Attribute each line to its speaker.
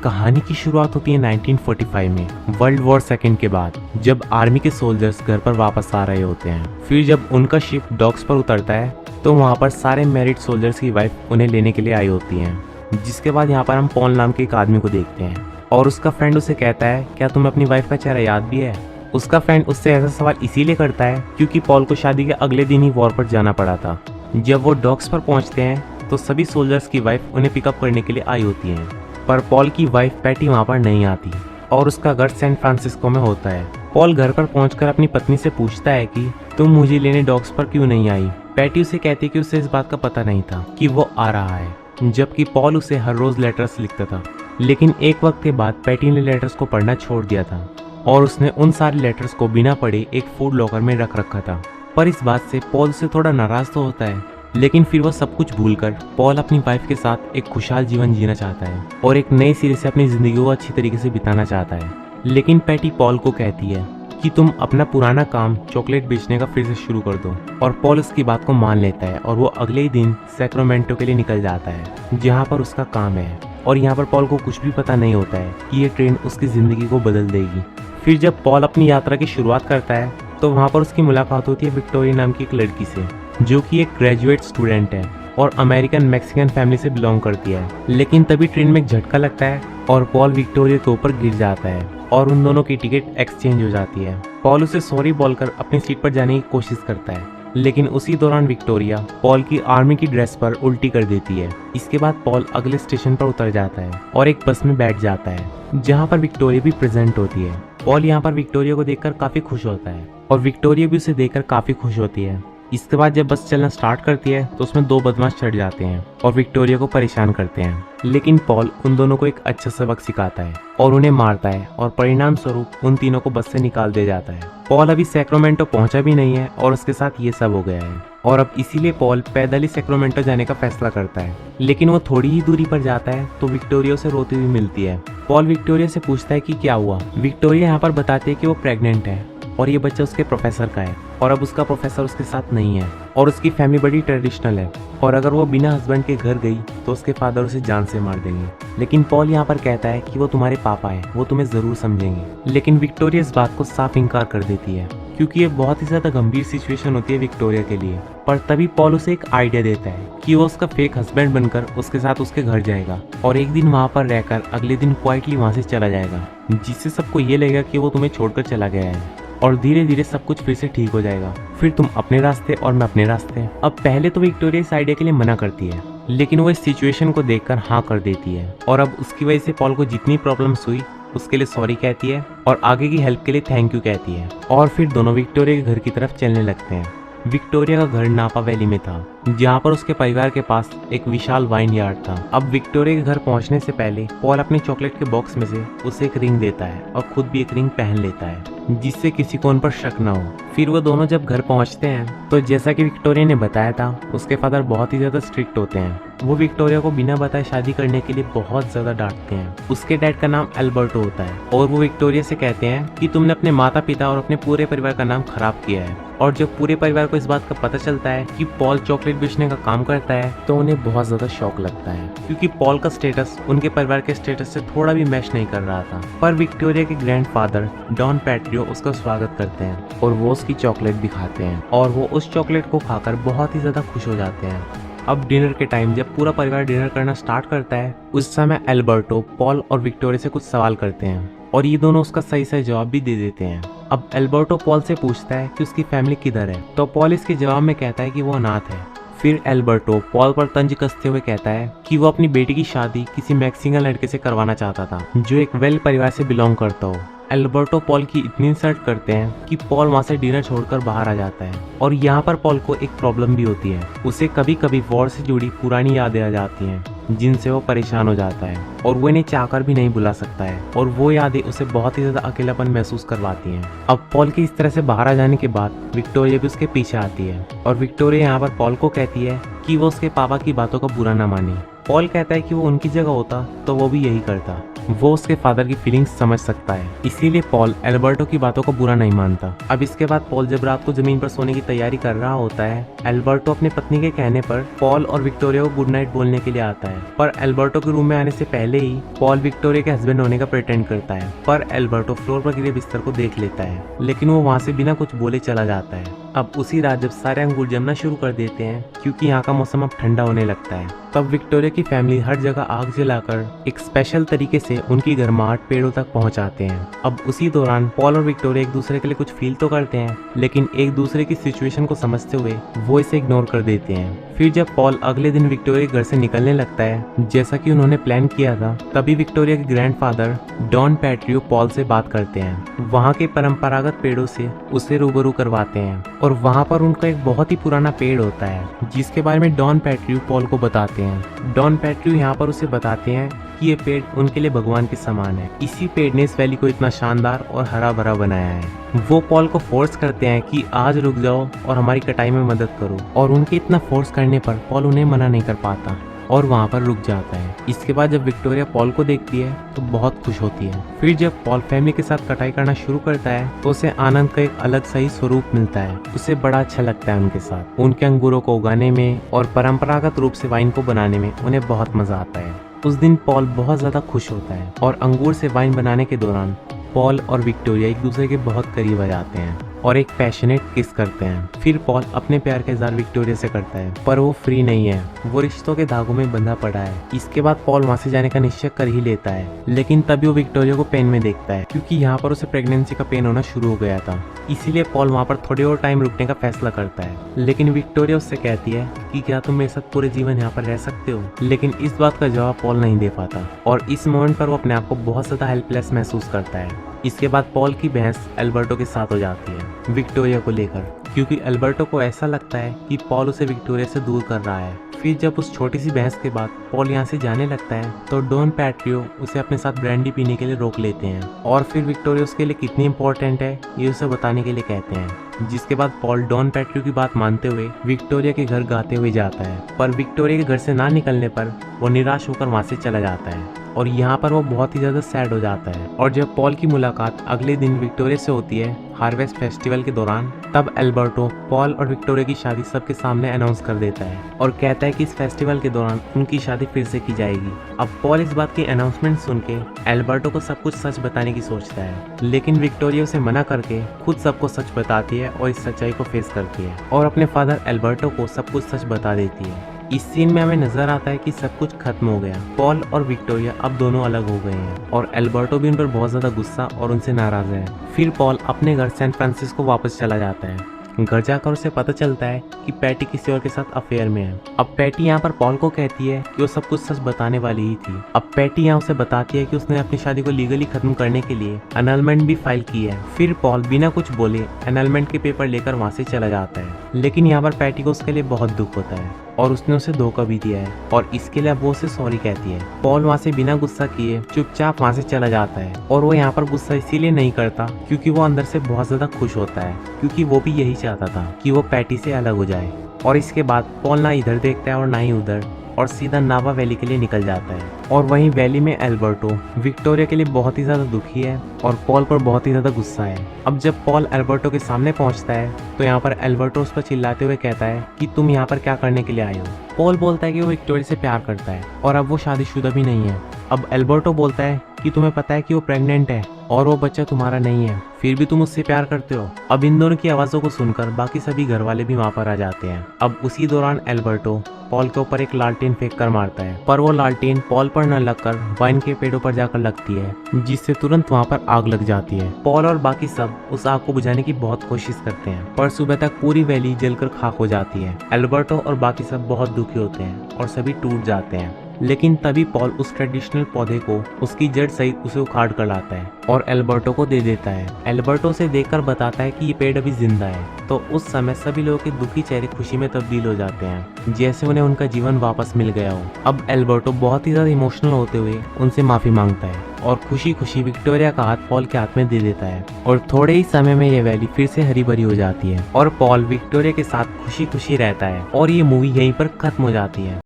Speaker 1: कहानी की शुरुआत होती है 1945 में, वर्ल्ड वॉर सेकेंड के बाद, जब आर्मी के सोल्जर्स घर पर वापस आ रहे होते हैं। फिर जब उनका शिप डॉक्स पर उतरता है तो वहाँ पर सारे मैरिड सोल्जर्स की वाइफ उन्हें लेने के लिए आई होती हैं। जिसके बाद यहाँ पर हम पॉल नाम के एक आदमी को देखते हैं और उसका फ्रेंड उसे कहता है, क्या तुम्हें अपनी वाइफ का चेहरा याद भी है? उसका फ्रेंड उससे ऐसा सवाल इसीलिए करता है क्योंकि पॉल को शादी के अगले दिन ही वॉर पर जाना पड़ा था। जब वो डॉक्स पर पहुंचते हैं तो सभी सोल्जर्स की वाइफ उन्हें पिकअप करने के लिए आई होती हैं, पर पॉल की वाइफ पैटी वहां पर नहीं आती और उसका घर सैन फ्रांसिस्को में होता है। पॉल घर पर पहुंचकर अपनी पत्नी से पूछता है कि तुम मुझे लेने डॉक्स पर क्यों नहीं आई? पैटी उसे कहती कि उसे इस बात का पता नहीं था कि वो आ रहा है, जबकि पॉल उसे हर रोज लेटर्स लिखता था। लेकिन एक वक्त के बाद पैटी ने लेटर्स को पढ़ना छोड़ दिया था और उसने उन सारे लेटर्स को बिना पढ़े एक फूड लॉकर में रख रखा था। पर इस बात से पॉल से थोड़ा नाराज तो होता है, लेकिन फिर वह सब कुछ भूलकर पॉल अपनी वाइफ के साथ एक खुशहाल जीवन जीना चाहता है और एक नए सिरे से अपनी जिंदगी को अच्छी तरीके से बिताना चाहता है। लेकिन पैटी पॉल को कहती है कि तुम अपना पुराना काम चॉकलेट बेचने का फिर से शुरू कर दो, और पॉल उसकी बात को मान लेता है और वो अगले ही दिन सैक्रामेंटो के लिए निकल जाता है जहाँ पर उसका काम है। और यहाँ पर पॉल को कुछ भी पता नहीं होता है कि ये ट्रेन उसकी जिंदगी को बदल देगी। फिर जब पॉल अपनी यात्रा की शुरुआत करता है तो वहाँ पर उसकी मुलाकात होती है विक्टोरिया नाम की एक लड़की से, जो कि एक ग्रेजुएट स्टूडेंट है और अमेरिकन मैक्सिकन फैमिली से बिलोंग करती है। लेकिन तभी ट्रेन में एक झटका लगता है और पॉल विक्टोरिया के ऊपर गिर जाता है और उन दोनों की टिकट एक्सचेंज हो जाती है। पॉल उसे सॉरी बोलकर अपनी सीट पर जाने की कोशिश करता है, लेकिन उसी दौरान विक्टोरिया पॉल की आर्मी की ड्रेस पर उल्टी कर देती है। इसके बाद पॉल अगले स्टेशन पर उतर जाता है और एक बस में बैठ जाता है जहाँ पर विक्टोरिया भी प्रेजेंट होती है। पॉल यहाँ पर विक्टोरिया को देखकर काफी खुश होता है और विक्टोरिया भी उसे देखकर काफी खुश होती है। इसके बाद जब बस चलना स्टार्ट करती है तो उसमें दो बदमाश चढ़ जाते हैं और विक्टोरिया को परेशान करते हैं। लेकिन पॉल उन दोनों को एक अच्छा सबक सिखाता है और उन्हें मारता है और परिणाम स्वरूप उन तीनों को बस से निकाल दिया जाता है। पॉल अभी सैक्रामेंटो पहुंचा भी नहीं है और उसके साथ ये सब हो गया है और अब इसीलिए पॉल पैदल ही सैक्रामेंटो जाने का फैसला करता है। लेकिन वो थोड़ी ही दूरी पर जाता है तो विक्टोरिया उसे रोती हुई मिलती है। पॉल विक्टोरिया से पूछता है कि क्या हुआ। विक्टोरिया यहाँ पर बताती है कि वो प्रेग्नेंट है और ये बच्चा उसके प्रोफेसर का है और अब उसका प्रोफेसर उसके साथ नहीं है और उसकी फैमिली बड़ी ट्रेडिशनल है और अगर वो बिना हस्बैंड के घर गई तो उसके फादर उसे जान से मार देंगे। लेकिन पॉल यहाँ पर कहता है कि वो तुम्हारे पापा है, वो तुम्हें जरूर समझेंगे। लेकिन विक्टोरिया इस बात को साफ इनकार कर देती है क्योंकि ये बहुत ही ज्यादा गंभीर सिचुएशन होती है विक्टोरिया के लिए। पर तभी पॉल उसे एक आइडिया देता है कि वो उसका फेक हस्बैंड बनकर उसके साथ उसके घर जाएगा और एक दिन वहाँ पर रहकर अगले दिन क्वाइटली वहाँ से चला जाएगा, जिससे सबको ये लगेगा कि वो तुम्हें छोड़कर चला गया है और धीरे धीरे सब कुछ फिर से ठीक हो जाएगा। फिर तुम अपने रास्ते और मैं अपने रास्ते। अब पहले तो विक्टोरिया इस आइडिया के लिए मना करती है, लेकिन वो इस सिचुएशन को देखकर हाँ कर देती है और अब उसकी वजह से पॉल को जितनी प्रॉब्लम्स हुई उसके लिए सॉरी कहती है और आगे की हेल्प के लिए थैंक यू कहती है और फिर दोनों विक्टोरिया के घर की तरफ चलने लगते हैं। विक्टोरिया का घर नापा वैली में था जहाँ पर उसके परिवार के पास एक विशाल वाइन यार्ड था। अब विक्टोरिया के घर पहुँचने से पहले पॉल अपने चॉकलेट के बॉक्स में से उसे एक रिंग देता है और खुद भी एक रिंग पहन लेता है जिससे किसी को उन पर शक न हो। फिर वो दोनों जब घर पहुंचते हैं तो जैसा कि विक्टोरिया ने बताया था उसके फादर बहुत ही ज्यादा स्ट्रिक्ट होते हैं। वो विक्टोरिया को बिना बताए शादी करने के लिए बहुत ज्यादा डांटते हैं। उसके डैड का नाम एल्बर्टो होता है और वो विक्टोरिया से कहते हैं कि तुमने अपने माता पिता और अपने पूरे परिवार का नाम खराब किया है। और जब पूरे परिवार को इस बात का पता चलता है कि पॉल चॉकलेट बेचने का काम करता है तो उन्हें बहुत ज्यादा शौक लगता है क्योंकि पॉल का स्टेटस उनके परिवार के स्टेटस से थोड़ा भी मैच नहीं कर रहा था। पर विक्टोरिया के ग्रैंडफादर डॉन पैट्रियो उसका स्वागत करते हैं और वो उसकी चॉकलेट भी खाते हैं और वो उस चॉकलेट को खाकर बहुत ही ज्यादा खुश हो जाते हैं। अब डिनर के टाइम जब पूरा परिवार डिनर करना स्टार्ट करता है उस समय एल्बर्टो पॉल और विक्टोरिया से कुछ सवाल करते हैं और ये दोनों उसका सही सही जवाब भी दे देते हैं। अब एल्बर्टो पॉल से पूछता है कि उसकी फैमिली किधर है तो पॉल इसके जवाब में कहता है कि वो अनाथ है। फिर एल्बर्टो पॉल पर तंज कसते हुए कहता है कि वो अपनी बेटी की शादी किसी मैक्सिकन लड़के से करवाना चाहता था जो एक वेल परिवार से बिलोंग करता हो। एल्बर्टो पॉल की इतनी इंसल्ट करते हैं कि पॉल वहाँ से डिनर छोड़कर बाहर आ जाता है और यहाँ पर पॉल को एक प्रॉब्लम भी होती है। उसे कभी कभी वॉर से जुड़ी पुरानी यादें आ जाती हैं जिनसे वो परेशान हो जाता है और वो इन्हें चाहकर भी नहीं भुला सकता है और वो यादें उसे बहुत ही ज्यादा अकेलापन महसूस करवाती हैं। अब पॉल के इस तरह से बाहर आ जाने के बाद विक्टोरिया भी उसके पीछे आती है और विक्टोरिया यहाँ पर पॉल को कहती है कि वो उसके पापा की बातों का बुरा ना माने। पॉल कहता है कि वो उनकी जगह होता तो वो भी यही करता, वो उसके फादर की फीलिंग्स समझ सकता है, इसीलिए पॉल एल्बर्टो की बातों को बुरा नहीं मानता। अब इसके बाद पॉल जब रात को जमीन पर सोने की तैयारी कर रहा होता है, एल्बर्टो अपनी पत्नी के कहने पर पॉल और विक्टोरिया को गुड नाइट बोलने के लिए आता है। पर एल्बर्टो के रूम में आने से पहले ही पॉल विक्टोरिया के हस्बैंड होने का प्रिटेंड करता है, पर एल्बर्टो फ्लोर पर गिरे बिस्तर को देख लेता है, लेकिन वो वहाँ से बिना कुछ बोले चला जाता है। अब उसी रात जब सारे अंगूर जमना शुरू कर देते हैं, क्योंकि यहाँ का मौसम अब ठंडा होने लगता है, तब विक्टोरिया की फैमिली हर जगह आग जलाकर एक स्पेशल तरीके से उनकी गर्माहट पेड़ों तक पहुंचाते हैं। अब उसी दौरान पॉल और विक्टोरिया एक दूसरे के लिए कुछ फील तो करते हैं, लेकिन एक दूसरे की सिचुएशन को समझते हुए वो इसे इग्नोर कर देते हैं। फिर जब पॉल अगले दिन विक्टोरिया के घर से निकलने लगता है, जैसा कि उन्होंने प्लान किया था, तभी विक्टोरिया के ग्रैंडफादर डॉन पैट्रियो पॉल से बात करते हैं। वहाँ के परंपरागत पेड़ों से उसे रूबरू करवाते हैं और वहाँ पर उनका एक बहुत ही पुराना पेड़ होता है, जिसके बारे में डॉन पैट्रियो पॉल को बताते हैं। डॉन पैट्रियो यहाँ पर उसे बताते हैं कि ये पेड़ उनके लिए भगवान के समान है। इसी पेड़ ने इस वैली को इतना शानदार और हरा भरा बनाया है। वो पॉल को फोर्स करते हैं कि आज रुक जाओ और हमारी कटाई में मदद करो, और उनके इतना फोर्स करने पर पॉल उन्हें मना नहीं कर पाता और वहाँ पर रुक जाता है। इसके बाद जब विक्टोरिया पॉल को देखती है तो बहुत खुश होती है। फिर जब पॉल फैमिली के साथ कटाई करना शुरू करता है तो उसे आनंद का एक अलग सा ही स्वरूप मिलता है। उसे बड़ा अच्छा लगता है उनके साथ, उनके अंगूरों को उगाने में और परंपरागत रूप से वाइन को बनाने में उन्हें बहुत मजा आता है। उस दिन पॉल बहुत ज्यादा खुश होता है और अंगूर से वाइन बनाने के दौरान पॉल और विक्टोरिया एक दूसरे के बहुत करीब आ जाते हैं और एक पैशनेट किस करते हैं। फिर पॉल अपने प्यार का इज़हार विक्टोरिया से करता है, पर वो फ्री नहीं है, वो रिश्तों के धागों में बंधा पड़ा है। इसके बाद पॉल वहाँ से जाने का निश्चय कर ही लेता है, लेकिन तभी वो विक्टोरिया को पेन में देखता है, क्योंकि यहाँ पर उसे प्रेगनेंसी का पेन होना शुरू हो गया था। इसीलिए पॉल वहाँ पर थोड़ी और टाइम रुकने का फैसला करता है, लेकिन विक्टोरिया उससे कहती है कि क्या तुम मेरे साथ पूरे जीवन यहाँ पर रह सकते हो, लेकिन इस बात का जवाब पॉल नहीं दे पाता और इस मोमेंट पर वो अपने आप को बहुत ज़्यादा हेल्पलेस महसूस करता है। इसके बाद पॉल की बहस एल्बर्टो के साथ हो जाती है विक्टोरिया को लेकर, क्योंकि एल्बर्टो को ऐसा लगता है कि पॉल उसे विक्टोरिया से दूर कर रहा है। फिर जब उस छोटी सी बहस के बाद पॉल यहाँ से जाने लगता है तो डॉन पैट्रियो उसे अपने साथ ब्रांडी पीने के लिए रोक लेते हैं और फिर विक्टोरिया उसके लिए कितनी इंपॉर्टेंट है ये उसे बताने के लिए कहते हैं। जिसके बाद पॉल डॉन पैट्रियो की बात मानते हुए विक्टोरिया के घर गाते हुए जाता है, पर विक्टोरिया के घर से ना निकलने पर वो निराश होकर वहाँ से चला जाता है और यहाँ पर वो बहुत ही ज़्यादा सैड हो जाता है। और जब पॉल की मुलाकात अगले दिन विक्टोरिया से होती है हार्वेस्ट फेस्टिवल के दौरान, तब एल्बर्टो पॉल और विक्टोरिया की शादी सबके सामने अनाउंस कर देता है और कहता है कि इस फेस्टिवल के दौरान उनकी शादी फिर से की जाएगी। अब पॉल इस बात की अनाउंसमेंट सुन के एल्बर्टो को सब कुछ सच बताने की सोचता है, लेकिन विक्टोरिया उसे मना करके खुद सबको सच बताती है और इस सच्चाई को फेस करती है और अपने फादर एल्बर्टो को सब कुछ सच बता देती है। इस सीन में हमें नजर आता है कि सब कुछ खत्म हो गया, पॉल और विक्टोरिया अब दोनों अलग हो गए हैं और एल्बर्टो भी उन पर बहुत ज्यादा गुस्सा और उनसे नाराज है। फिर पॉल अपने घर सैन फ्रांसिस्को वापस चला जाता है। घर जाकर उसे पता चलता है कि पैटी किसी और के साथ अफेयर में है। अब पैटी यहाँ पर पॉल को कहती है कि वो सब कुछ सच बताने वाली ही थी। अब पैटी यहाँ उसे बताती है कि उसने अपनी शादी को लीगली खत्म करने के लिए एनलमेंट भी फाइल की है। फिर पॉल बिना कुछ बोले एनलमेंट के पेपर लेकर वहाँ से चला जाता है, लेकिन यहाँ पर पैटी को उसके लिए बहुत दुख होता है और उसने उसे धोखा भी दिया है और इसके लिए अब वो उसे सॉरी कहती है। पॉल वहाँ से बिना गुस्सा किए चुपचाप वहाँ से चला जाता है और वो यहाँ पर गुस्सा इसीलिए नहीं करता क्योंकि वो अंदर से बहुत ज्यादा खुश होता है, क्योंकि वो भी यही चाहता था कि वो पैटी से अलग हो जाए। और इसके बाद पॉल ना इधर देखता है और ना ही उधर और सीधा नावा वैली के लिए निकल जाता है। और वहीं वैली में एल्बर्टो विक्टोरिया के लिए बहुत ही ज़्यादा दुखी है और पॉल पर बहुत ही ज़्यादा गुस्सा है। अब जब पॉल एल्बर्टो के सामने पहुंचता है तो यहाँ पर एल्बर्टो उस पर चिल्लाते हुए कहता है कि तुम यहाँ पर क्या करने के लिए आए हो। पॉल बोलता है कि वो विक्टोरिया से प्यार करता है और अब वो शादीशुदा भी नहीं है। अब एल्बर्टो बोलता है कि तुम्हें पता है कि वो प्रेग्नेंट है और वो बच्चा तुम्हारा नहीं है, फिर भी तुम उससे प्यार करते हो। अब इन दोनों की आवाज़ों को सुनकर बाकी सभी घर वाले भी वहाँ पर आ जाते हैं। अब उसी दौरान एल्बर्टो पॉल के ऊपर एक लालटेन फेंक कर मारता है, पर वो लालटेन पॉल पर न लगकर वाइन के पेड़ों पर जाकर लगती है, जिससे तुरंत वहाँ पर आग लग जाती है। पॉल और बाकी सब उस आग को बुझाने की बहुत कोशिश करते हैं, पर सुबह तक पूरी वैली जलकर खाक हो जाती है। एल्बर्टो और बाकी सब बहुत दुखी होते हैं और सभी टूट जाते हैं, लेकिन तभी पॉल उस ट्रेडिशनल पौधे को उसकी जड़ सहित उसे उखाड़ कर लाता है और एल्बर्टो को दे देता है। एल्बर्टो उसे देखकर बताता है कि ये पेड़ अभी जिंदा है। तो उस समय सभी लोगों के दुखी चेहरे खुशी में तब्दील हो जाते हैं, जैसे उन्हें उनका जीवन वापस मिल गया हो। अब एल्बर्टो बहुत ही ज्यादा इमोशनल होते हुए उनसे माफी मांगता है और खुशी खुशी विक्टोरिया का हाथ पॉल के हाथ में दे देता है और थोड़े ही समय में ये वैली फिर से हरी भरी हो जाती है और पॉल विक्टोरिया के साथ खुशी खुशी रहता है और ये मूवी यहीं पर खत्म हो जाती है।